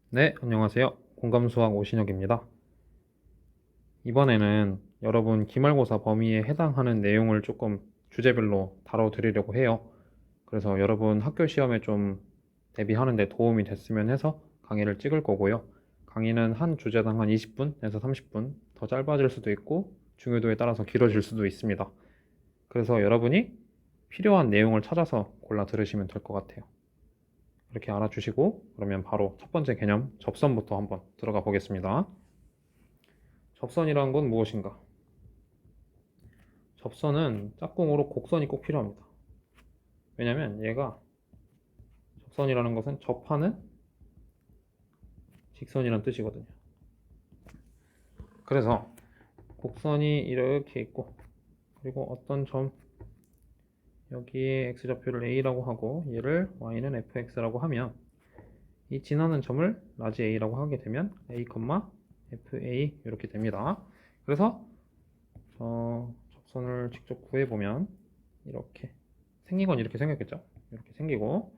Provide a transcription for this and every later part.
네, 안녕하세요. 공감수학 오신혁입니다. 이번에는 여러분 기말고사 범위에 해당하는 내용을 조금 주제별로 다뤄드리려고 해요. 그래서 여러분 학교 시험에 좀 대비하는 데 도움이 됐으면 해서 강의를 찍을 거고요. 강의는 한 주제당 한 20분에서 30분, 더 짧아질 수도 있고 중요도에 따라서 길어질 수도 있습니다. 그래서 여러분이 필요한 내용을 찾아서 골라 들으시면 될 것 같아요. 이렇게 알아주시고 그러면 바로 첫 번째 개념 접선부터 한번 들어가 보겠습니다. 접선이란 건 무엇인가? 접선은 짝꿍으로 곡선이 꼭 필요합니다. 왜냐면 얘가 접선이라는 것은 접하는 직선이란 뜻이거든요. 그래서 곡선이 이렇게 있고 그리고 어떤 점 여기에 x좌표를 a라고 하고 얘를 y는 fx라고 하면 이 지나는 점을 라지 a라고 하게 되면 a, fa 이렇게 됩니다. 그래서 접선을 직접 구해보면 이렇게 생긴 건 이렇게 생겼겠죠. 이렇게 생기고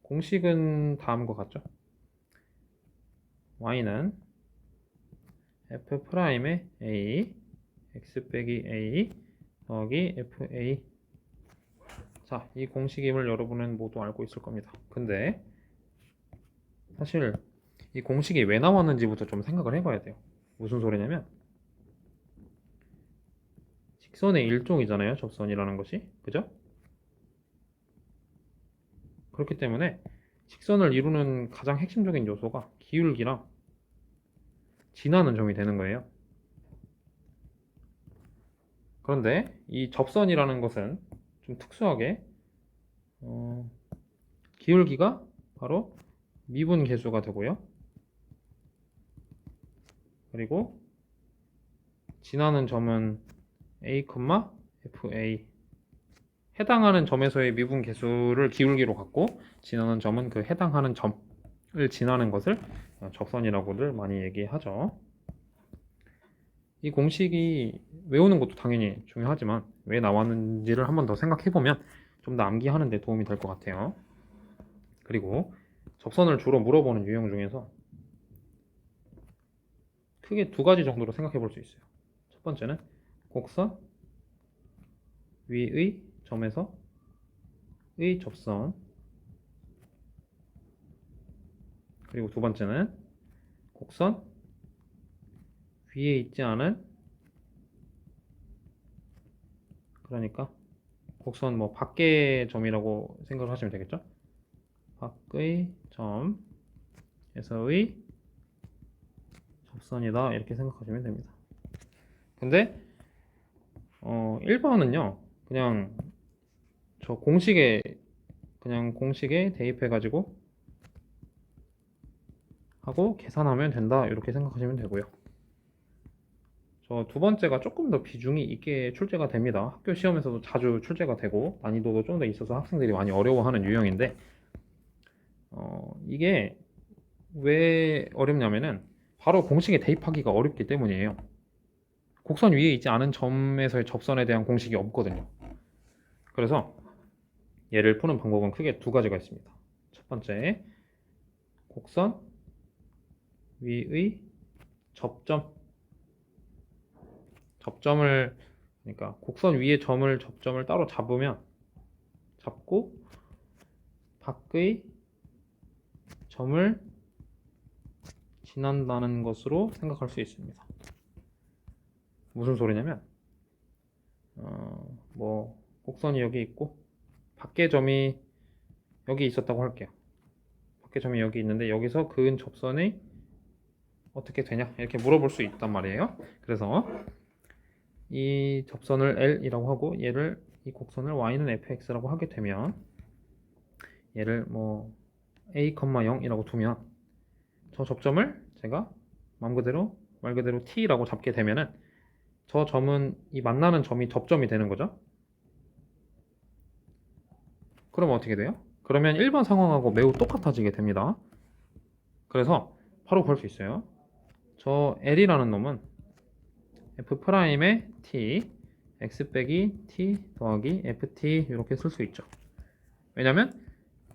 공식은 다음과 같죠. y는 f'의 a x 빼기 a 더하기 fa. 자, 이 공식임을 여러분은 모두 알고 있을 겁니다. 근데 사실 이 공식이 왜 나왔는지부터 좀 생각을 해봐야 돼요. 무슨 소리냐면 직선의 일종이잖아요, 접선이라는 것이. 그죠? 그렇기 때문에 직선을 이루는 가장 핵심적인 요소가 기울기랑 지나는 점이 되는 거예요. 그런데 이 접선이라는 것은 좀 특수하게 기울기가 바로 미분 계수가 되고요. 그리고 지나는 점은 a, fa. 해당하는 점에서의 미분 계수를 기울기로 갖고 지나는 점은 그 해당하는 점을 지나는 것을 접선이라고들 많이 얘기하죠. 이 공식이 외우는 것도 당연히 중요하지만 왜 나왔는지를 한번 더 생각해보면 좀 더 암기하는 데 도움이 될 것 같아요. 그리고 접선을 주로 물어보는 유형 중에서 크게 두 가지 정도로 생각해 볼 수 있어요. 첫 번째는 곡선 위의 점에서 의 접선, 그리고 두 번째는 곡선 위에 있지 않은, 그러니까 곡선 뭐 밖의 점이라고 생각을 하시면 되겠죠. 밖의 점에서의 접선이다 이렇게 생각하시면 됩니다. 근데 1번은요 그냥 저 공식에 대입해 가지고 하고 계산하면 된다 이렇게 생각하시면 되고요. 저 두 번째가 조금 더 비중이 있게 출제가 됩니다. 학교 시험에서도 자주 출제가 되고 난이도도 좀 더 있어서 학생들이 많이 어려워하는 유형인데 이게 왜 어렵냐면은 바로 공식에 대입하기가 어렵기 때문이에요. 곡선 위에 있지 않은 점에서의 접선에 대한 공식이 없거든요. 그래서 얘를 푸는 방법은 크게 두 가지가 있습니다. 첫 번째, 곡선 위의 접점을 그러니까 곡선 위에 접점을 따로 잡고 밖의 점을 지난다는 것으로 생각할 수 있습니다. 무슨 소리냐면 뭐 곡선이 여기 있고 밖의 점이 여기 있었다고 할게요. 밖의 점이 여기 있는데 여기서 그은 접선이 어떻게 되냐 이렇게 물어볼 수 있단 말이에요. 그래서 이 접선을 L이라고 하고 얘를 이 곡선을 Y는 fx라고 하게 되면 얘를 뭐 a, 0이라고 두면 저 접점을 제가 말 그대로 t라고 잡게 되면은 저 점은 이 만나는 점이 접점이 되는 거죠. 그러면 어떻게 돼요? 그러면 1번 상황하고 매우 똑같아지게 됩니다. 그래서 바로 구할 수 있어요. 저 L이라는 놈은 F'의 T, X 빼기 T 더하기 FT 이렇게 쓸 수 있죠. 왜냐면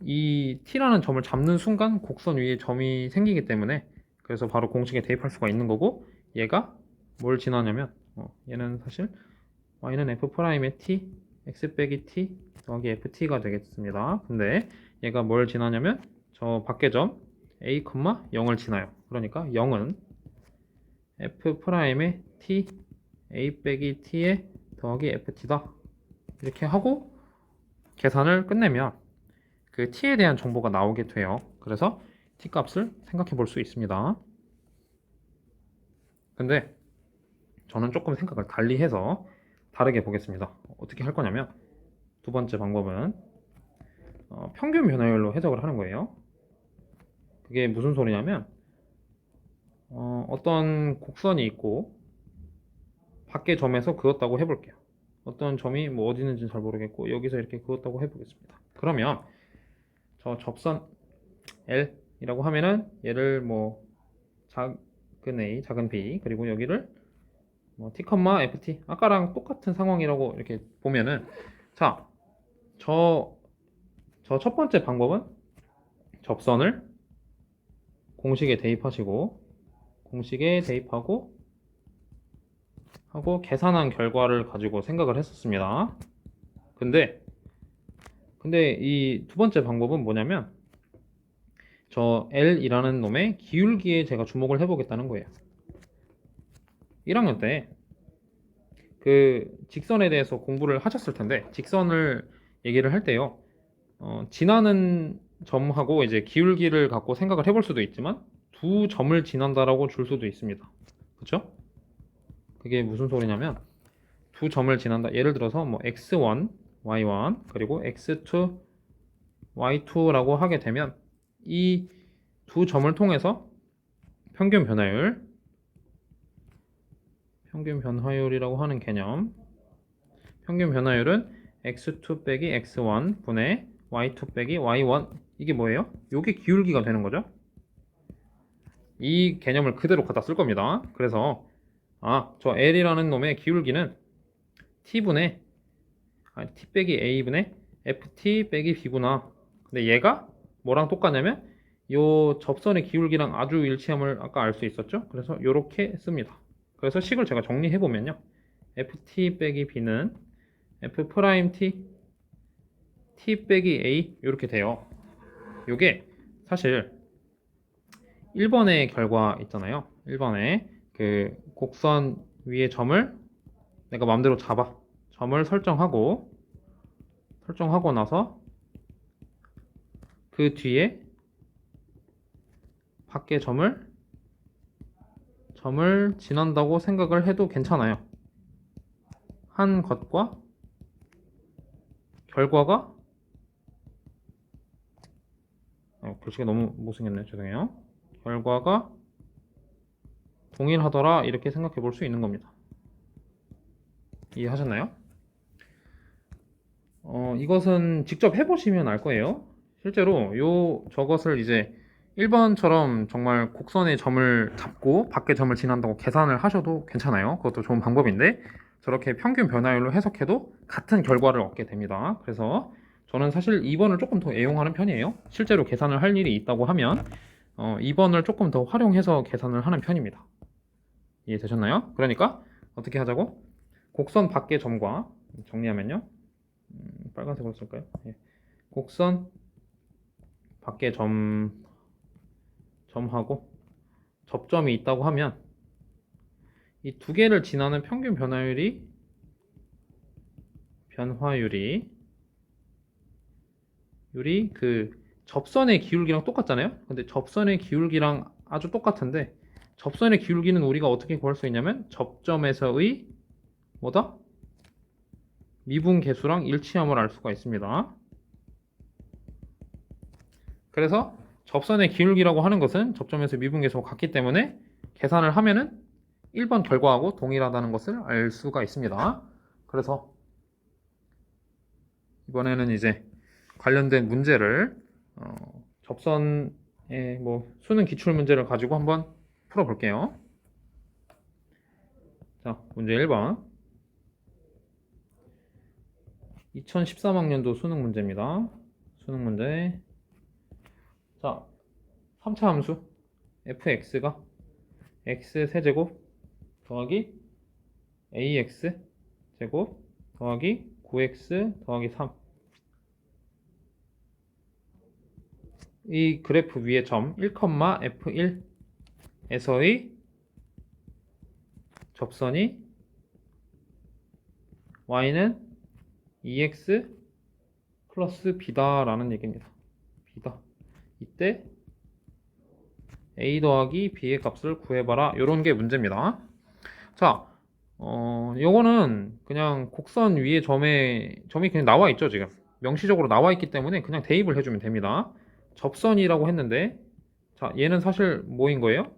이 t라는 점을 잡는 순간 곡선 위에 점이 생기기 때문에 그래서 바로 공식에 대입할 수가 있는 거고, 얘가 뭘 지나냐면 얘는 사실 y는 f'의 t x 빼기 t 더하기 ft가 되겠습니다. 근데 얘가 뭘 지나냐면 저 밖의 점 a, 0을 지나요. 그러니까 0은 f'의 t a 빼기 t의 더하기 ft다. 이렇게 하고 계산을 끝내면 그 t에 대한 정보가 나오게 돼요. 그래서 t 값을 생각해 볼 수 있습니다. 근데 저는 조금 생각을 달리 해서 다르게 보겠습니다. 어떻게 할 거냐면 두 번째 방법은 평균 변화율로 해석을 하는 거예요. 그게 무슨 소리냐면 어떤 곡선이 있고 밖의 점에서 그었다고 해볼게요. 어떤 점이 뭐 어디 있는지 잘 모르겠고 여기서 이렇게 그었다고 해보겠습니다. 그러면 저 접선 L이라고 하면은 얘를 뭐 작은 a, 작은 b, 그리고 여기를 뭐 t, ft, 아까랑 똑같은 상황이라고 이렇게 보면은, 자, 저 첫 번째 방법은 접선을 공식에 대입하시고 공식에 대입하고 하고 계산한 결과를 가지고 생각을 했었습니다. 근데 이 두 번째 방법은 뭐냐면 저 L이라는 놈의 기울기에 제가 주목을 해보겠다는 거예요. 1학년 때 그 직선에 대해서 공부를 하셨을 텐데, 직선을 얘기를 할 때요, 지나는 점하고 이제 기울기를 갖고 생각을 해볼 수도 있지만 두 점을 지난다라고 줄 수도 있습니다. 그쵸? 그게 무슨 소리냐면 두 점을 지난다. 예를 들어서 뭐 x1, y1 그리고 x2, y2라고 하게 되면 이 두 점을 통해서 평균 변화율이라고 하는 개념, 평균 변화율은 x2 빼기 x1 분의 y2 빼기 y1, 이게 뭐예요? 이게 기울기가 되는 거죠. 이 개념을 그대로 갖다 쓸 겁니다. 그래서 저 L이라는 놈의 기울기는 T분의 T 빼기 A분의 FT 빼기 B구나. 근데 얘가 뭐랑 똑같냐면 요 접선의 기울기랑 아주 일치함을 아까 알 수 있었죠? 그래서 이렇게 씁니다. 그래서 식을 제가 정리해보면요, FT 빼기 B는 F 프라임 T T 빼기 A 이렇게 돼요. 요게 사실 1번의 결과 있잖아요. 1번에 그 곡선 위에 점을 내가 마음대로 잡아. 점을 설정하고 나서 그 뒤에 밖에 점을 지난다고 생각을 해도 괜찮아요. 한 것과 결과가 글씨가 너무 못생겼네요. 죄송해요. 결과가 동일하더라, 이렇게 생각해 볼 수 있는 겁니다. 이해하셨나요? 이것은 직접 해보시면 알 거예요. 실제로 저것을 이제 1번처럼 정말 곡선의 점을 잡고 밖의 점을 지난다고 계산을 하셔도 괜찮아요. 그것도 좋은 방법인데 저렇게 평균 변화율로 해석해도 같은 결과를 얻게 됩니다. 그래서 저는 사실 2번을 조금 더 애용하는 편이에요. 실제로 계산을 할 일이 있다고 하면 2번을 조금 더 활용해서 계산을 하는 편입니다. 이해되셨나요? 그러니까 어떻게 하자고? 곡선 밖의 점과 정리하면요, 빨간색으로 쓸까요? 예. 곡선 밖에 점하고 접점이 있다고 하면 이 두 개를 지나는 평균 변화율이 그 접선의 기울기랑 똑같잖아요. 근데 접선의 기울기랑 아주 똑같은데 접선의 기울기는 우리가 어떻게 구할 수 있냐면 접점에서의 뭐다? 미분 계수랑 일치함을 알 수가 있습니다. 그래서 접선의 기울기라고 하는 것은 접점에서 미분 계수가 같기 때문에 계산을 하면은 1번 결과하고 동일하다는 것을 알 수가 있습니다. 그래서 이번에는 이제 관련된 문제를 접선의 뭐 수능 기출 문제를 가지고 한번 풀어볼게요. 자, 문제 1번. 2013학년도 수능 문제입니다. 수능 문제 자, 3차 함수 fx가 x 세제곱 더하기 ax 제곱 더하기 9x 더하기 3. 이 그래프 위의 점 1,f1에서의 접선이 y는 2x 플러스 b다라는 얘기입니다. b다. 이때 a 더하기 b의 값을 구해봐라. 요런 게 문제입니다. 자, 요거는 그냥 곡선 위에 점이 그냥 나와 있죠, 지금. 명시적으로 나와 있기 때문에 그냥 대입을 해주면 됩니다. 접선이라고 했는데, 자, 얘는 사실 뭐인 거예요?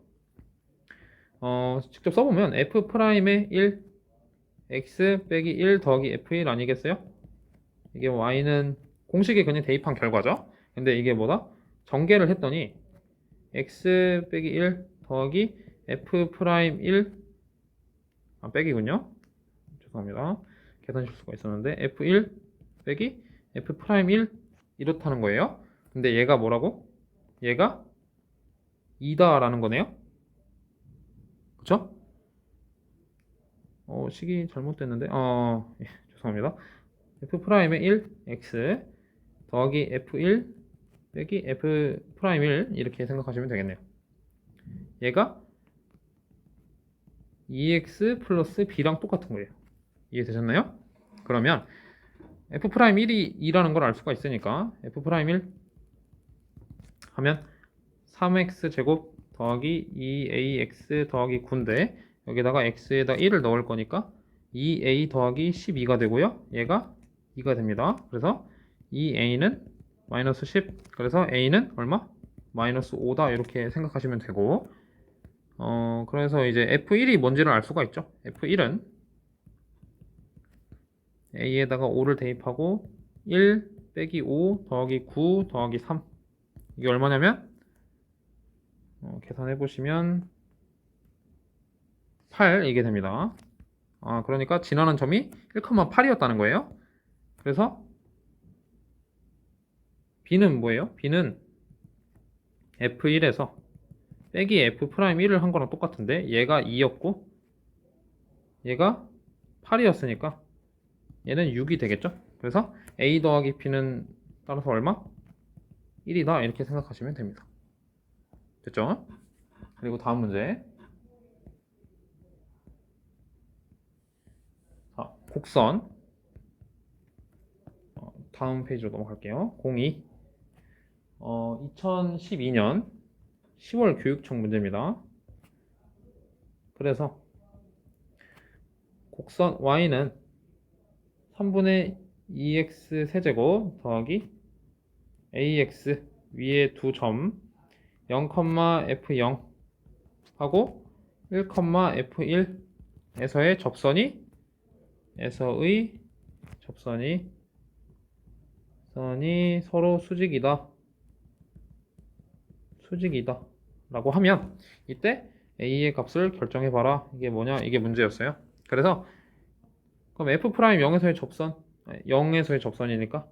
직접 써보면 f'의 1, x 빼기 1 더하기 f1 아니겠어요? 이게 y는 공식에 그냥 대입한 결과죠. 근데 이게 뭐다? 전개를 했더니 x 빼기 1 더하기 f'1 빼기군요. 죄송합니다. 계산 실수가 있었는데 f1 빼기 f'1 이렇다는 거예요. 근데 얘가 뭐라고? 얘가 2다 라는 거네요. 그쵸? 식이 잘못됐는데 예, 죄송합니다. f'의 1 x 더하기 f1 빼기 f'1 이렇게 생각하시면 되겠네요. 얘가 2x 플러스 b랑 똑같은 거예요. 이해되셨나요? 그러면 f'1이 2라는 걸 알 수가 있으니까 f'1 하면 3x 제곱 더하기 2ax 더하기 9인데 여기다가 x에다 1을 넣을 거니까 2a 더하기 12가 되고요. 얘가 2가 됩니다. 그래서 2a는 마이너스 10. 그래서 a는 얼마? 마이너스 5다 이렇게 생각하시면 되고 그래서 이제 f1이 뭔지를 알 수가 있죠. f1은 a에다가 5를 대입하고 1 빼기 5 더하기 9 더하기 3 이게 얼마냐면 계산해 보시면 8 이게 됩니다. 그러니까 지나는 점이 1,8이었다는 거예요. 그래서 b는 뭐예요? b는 f1에서 빼기 f'1을 한 거랑 똑같은데 얘가 2였고 얘가 8이었으니까 얘는 6이 되겠죠? 그래서 a 더하기 b는 따라서 얼마? 1이다 이렇게 생각하시면 됩니다. 됐죠? 그리고 다음 문제. 자, 곡선 다음 페이지로 넘어갈게요. 02 2012년 10월 교육청 문제입니다. 그래서 곡선 y는 3분의 2x 세제곱 더하기 ax 위에 두 점 0,f0 하고 1,f1에서의 접선이 서로 수직이다 라고 하면 이때 a의 값을 결정해봐라. 이게 뭐냐? 이게 문제였어요. 그래서 그럼 f'0에서의 접선 0에서의 접선이니까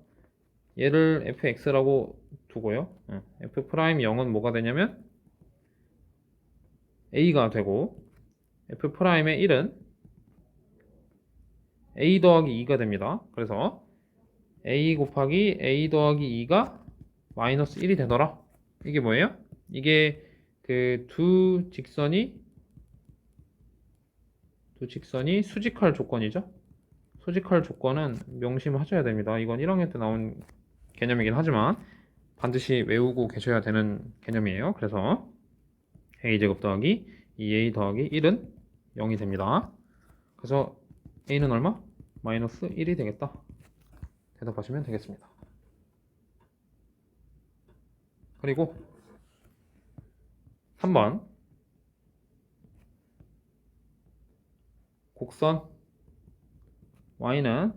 얘를 fx라고 두고요. f'0은 뭐가 되냐면 a가 되고 f'의 1은 a 더하기 2가 됩니다. 그래서 a 곱하기 a 더하기 2가 마이너스 1이 되더라. 이게 뭐예요? 이게 그 두 직선이 수직할 조건이죠. 수직할 조건은 명심하셔야 됩니다. 이건 1학년 때 나온 개념이긴 하지만 반드시 외우고 계셔야 되는 개념이에요. 그래서 a제곱 더하기 2a 더하기 1은 0이 됩니다. 그래서 a는 얼마? 마이너스 1이 되겠다. 대답하시면 되겠습니다. 그리고 3번 곡선 y는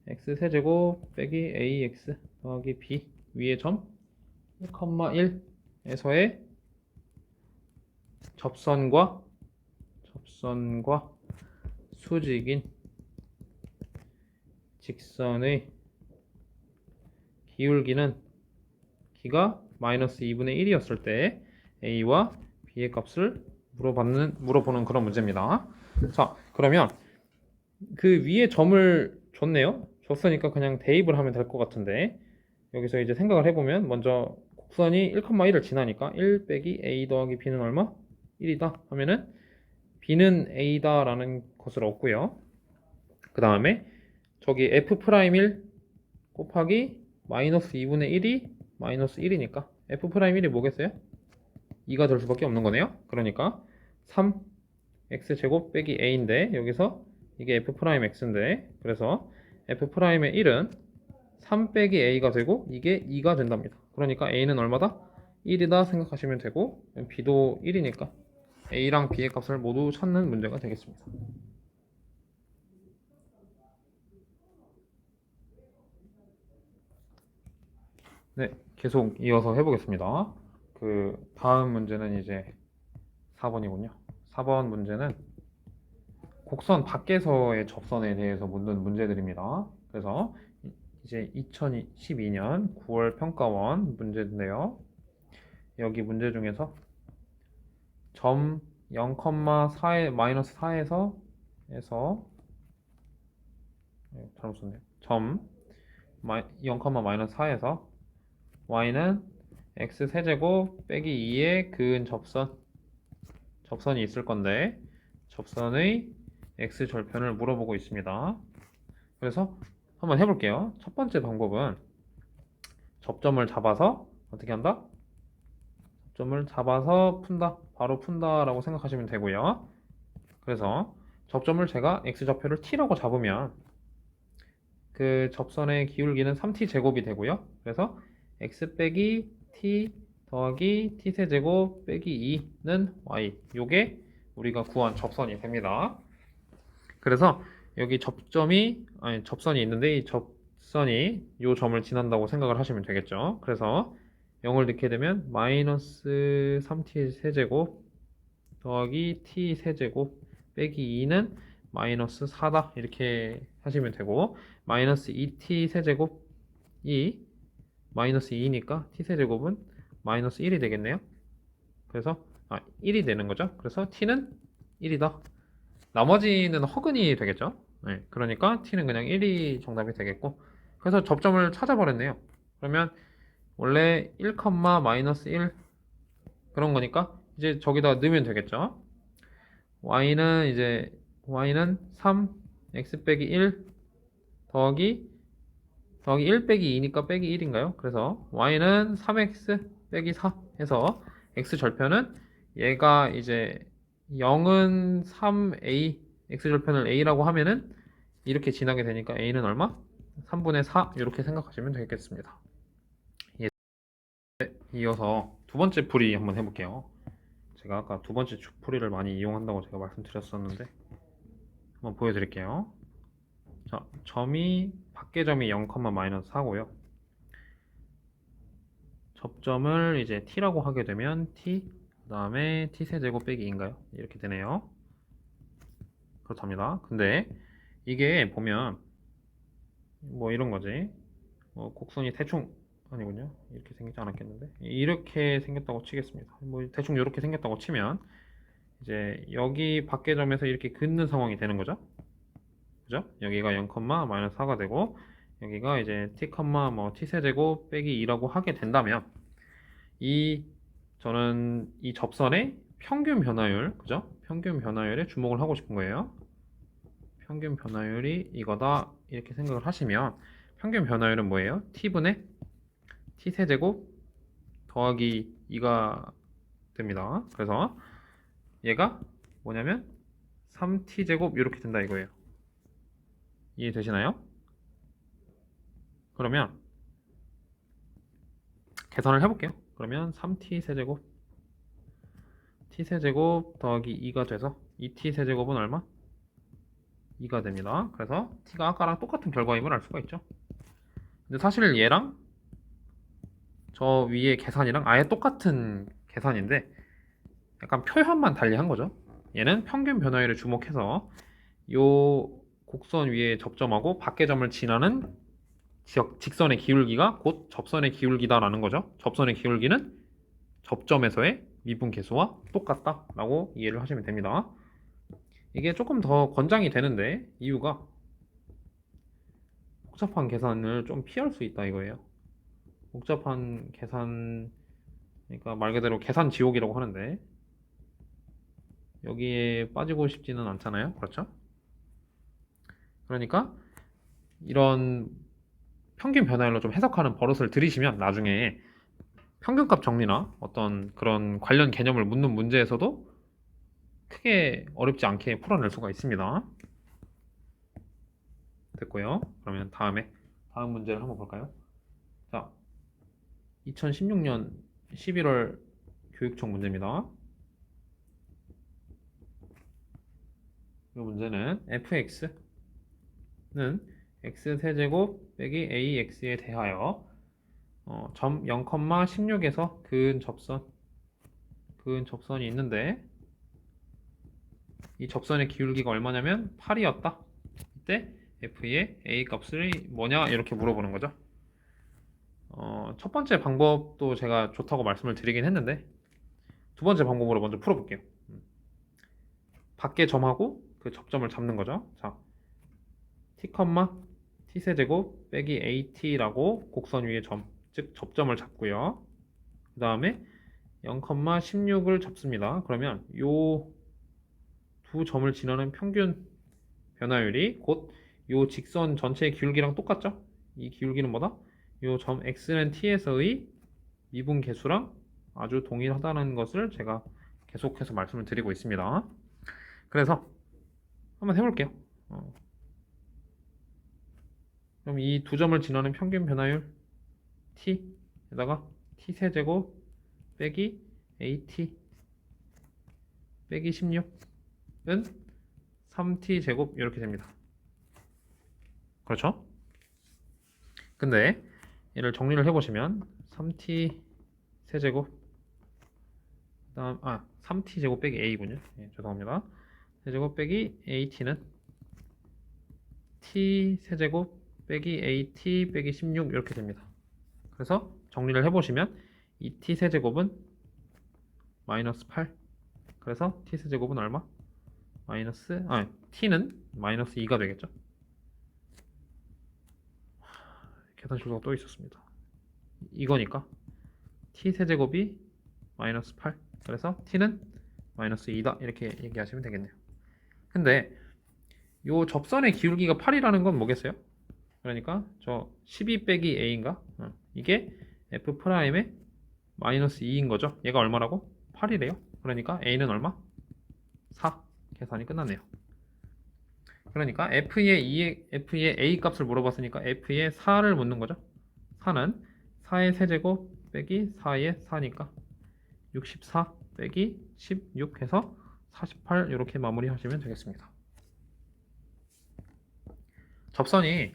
x세제곱 빼기 ax 더하기 b 위의 점 1,1에서의 접선과 수직인 직선의 기울기는 기가 마이너스 2분의 1이었을 때 a와 b의 값을 물어보는 그런 문제입니다. 자, 그러면 그 위에 점을 줬네요. 줬으니까 그냥 대입을 하면 될 것 같은데 여기서 이제 생각을 해보면 먼저 곡선이 1,1을 지나니까 1 빼기 a 더하기 b는 얼마? 1이다 하면은 b는 a다 라는 것을 얻고요. 그 다음에 저기 f'1 곱하기 마이너스 2분의 1이 마이너스 1이니까 f'1이 뭐겠어요? 2가 될 수밖에 없는 거네요. 그러니까 3x제곱 빼기 a인데 여기서 이게 f'x인데 그래서 f'의 1은 3 빼기 a가 되고 이게 2가 된답니다. 그러니까 a는 얼마다? 1이다 생각하시면 되고 b도 1이니까 a랑 b의 값을 모두 찾는 문제가 되겠습니다. 네, 계속 이어서 해보겠습니다. 그 다음 문제는 이제 4번이군요. 4번 문제는 곡선 밖에서의 접선에 대해서 묻는 문제들입니다. 그래서 이제 2012년 9월 평가원 문제인데요. 여기 문제 중에서 점 0,4에 마이너스 4에서 잘못 썼네요. 점 0, 마이너스 4에서 y는 x 세제곱 빼기 2의 그은 접선이 있을 건데 접선의 x 절편을 물어보고 있습니다. 그래서 한번 해볼게요. 첫 번째 방법은 접점을 잡아서 어떻게 한다? 접점을 잡아서 푼다. 바로 푼다라고 생각하시면 되고요. 그래서 접점을 제가 x좌표를 t라고 잡으면 그 접선의 기울기는 3t 제곱이 되고요. 그래서 x 빼기 t 더하기 t 세제곱 빼기 2는 y. 요게 우리가 구한 접선이 됩니다. 그래서 여기 접선이 있는데 이 접선이 요 점을 지난다고 생각을 하시면 되겠죠. 그래서 0을 넣게 되면 마이너스 3t 세제곱 더하기 t 세제곱 빼기 2는 마이너스 4다 이렇게 하시면 되고 마이너스 2t 세제곱이 마이너스 2니까 t 세제곱은 마이너스 1이 되겠네요. 그래서 1이 되는 거죠. 그래서 t는 1이다. 나머지는 허근이 되겠죠. 네, 그러니까 t는 그냥 1이 정답이 되겠고 그래서 접점을 찾아버렸네요. 그러면 원래 1, 마이너스 1 그런 거니까 이제 저기다 넣으면 되겠죠. y는 3 x 빼기 1 더하기 1 빼기 2니까 빼기 1인가요? 그래서 y는 3x 빼기 4 해서 x 절편은 얘가 이제 0은 3a x 절편을 a라고 하면은 이렇게 지나게 되니까 a는 얼마? 3분의 4 이렇게 생각하시면 되겠습니다. 예. 이어서 두 번째 풀이 한번 해볼게요. 제가 아까 두 번째 풀이를 많이 이용한다고 제가 말씀드렸었는데 한번 보여드릴게요. 자, 밖에 점이 0, 마이너스 4고요. 접점을 이제 t라고 하게 되면 t 그 다음에 t 세제곱 빼기 2인가요? 이렇게 되네요. 그렇답니다. 근데 이게 보면 뭐 이런 거지. 곡선이 대충 아니군요. 이렇게 생기지 않았겠는데 이렇게 생겼다고 치겠습니다. 뭐 대충 이렇게 생겼다고 치면 이제 여기 밖에 점에서 이렇게 긋는 상황이 되는 거죠. 그죠? 여기가 0, 마이너스 4가 되고 여기가 이제 t, t 세제곱 빼기 2라고 하게 된다면 저는 이 접선의 평균 변화율, 그죠? 평균 변화율에 주목을 하고 싶은 거예요. 평균 변화율이 이거다 이렇게 생각을 하시면 평균 변화율은 뭐예요? t분의 t 세제곱 더하기 2가 됩니다. 그래서 얘가 뭐냐면 3t 제곱 이렇게 된다 이거예요. 이해되시나요? 그러면 계산을 해볼게요. 그러면 3t 세제곱 t 세제곱 더하기 2가 돼서 2t 세제곱은 얼마? 2가 됩니다. 그래서 t가 아까랑 똑같은 결과임을 알 수가 있죠. 근데 사실 얘랑 저 위에 계산이랑 아예 똑같은 계산인데 약간 표현만 달리한 거죠. 얘는 평균 변화율에 주목해서 요 곡선 위에 접점하고 밖의 점을 지나는 직선의 기울기가 곧 접선의 기울기다라는 거죠. 접선의 기울기는 접점에서의 미분계수와 똑같다라고 이해를 하시면 됩니다. 이게 조금 더 권장이 되는데 이유가 복잡한 계산을 좀 피할 수 있다 이거예요. 복잡한 계산, 그러니까 말 그대로 계산 지옥이라고 하는데 여기에 빠지고 싶지는 않잖아요. 그렇죠? 그러니까 이런 평균 변화율로 좀 해석하는 버릇을 들이시면 나중에 평균값 정리나 어떤 그런 관련 개념을 묻는 문제에서도 크게 어렵지 않게 풀어낼 수가 있습니다. 됐고요. 그러면 다음 문제를 한번 볼까요? 자, 2016년 11월 교육청 문제입니다. 이 문제는 fx는 x세제곱 빼기 ax에 대하여 점 0,16에서 그은 접선이 있는데 이 접선의 기울기가 얼마냐면 8이었다. 이때 f의 a 값이 뭐냐 이렇게 물어보는 거죠. 첫 번째 방법도 제가 좋다고 말씀을 드리긴 했는데 두 번째 방법으로 먼저 풀어볼게요. 밖에 점하고 그 접점을 잡는 거죠. 자, t, t세제곱 빼기 at라고 곡선 위에 점, 즉 접점을 잡고요. 그 다음에 0,16을 잡습니다. 그러면 요 두 점을 지나는 평균 변화율이 곧 요 직선 전체의 기울기랑 똑같죠? 이 기울기는 뭐다? 요 점 x는 t에서의 미분 계수랑 아주 동일하다는 것을 제가 계속해서 말씀을 드리고 있습니다. 그래서 한번 해볼게요. 그럼 이 두 점을 지나는 평균 변화율 t에다가 t세제곱 빼기 at 빼기 16은 3t제곱 이렇게 됩니다. 그렇죠? 근데 얘를 정리를 해보시면 3t 세제곱 그다음 3t제곱 빼기 a군요. 예, 죄송합니다. 세제곱 빼기 at는 t 세제곱 빼기 at 빼기 16 이렇게 됩니다. 그래서 정리를 해보시면 이 t 세제곱은 마이너스 8. 그래서 t 세제곱은 얼마? t는 마이너스 2가 되겠죠. 계산 실수가 또 있었습니다. 이거니까 t 세제곱이 마이너스 8. 그래서 t는 마이너스 2다 이렇게 얘기하시면 되겠네요. 근데 요 접선의 기울기가 8이라는 건 뭐겠어요? 그러니까 저 12 빼기 a인가? 이게 f'의 마이너스 2인 거죠. 얘가 얼마라고? 8이래요. 그러니까 a는 얼마? 4. 계산이 끝났네요. 그러니까 f의 a 값을 물어봤으니까 f의 4를 묻는 거죠. 4는 4의 세제곱 빼기 4의 4니까 64 빼기 16 해서 48 이렇게 마무리 하시면 되겠습니다. 접선이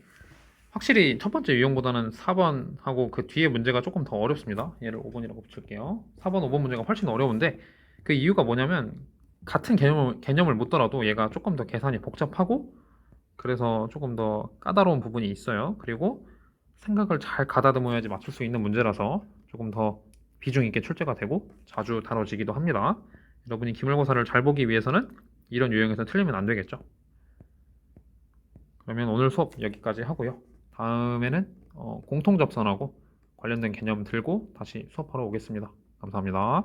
확실히 첫 번째 유형보다는 4번하고 그 뒤에 문제가 조금 더 어렵습니다. 얘를 5번이라고 붙일게요. 4번, 5번 문제가 훨씬 어려운데 그 이유가 뭐냐면 같은 개념을 묻더라도 얘가 조금 더 계산이 복잡하고 그래서 조금 더 까다로운 부분이 있어요. 그리고 생각을 잘 가다듬어야지 맞출 수 있는 문제라서 조금 더 비중 있게 출제가 되고 자주 다뤄지기도 합니다. 여러분이 기말고사를 잘 보기 위해서는 이런 유형에서 틀리면 안 되겠죠. 그러면 오늘 수업 여기까지 하고요. 다음에는 공통접선하고 관련된 개념 들고 다시 수업하러 오겠습니다. 감사합니다.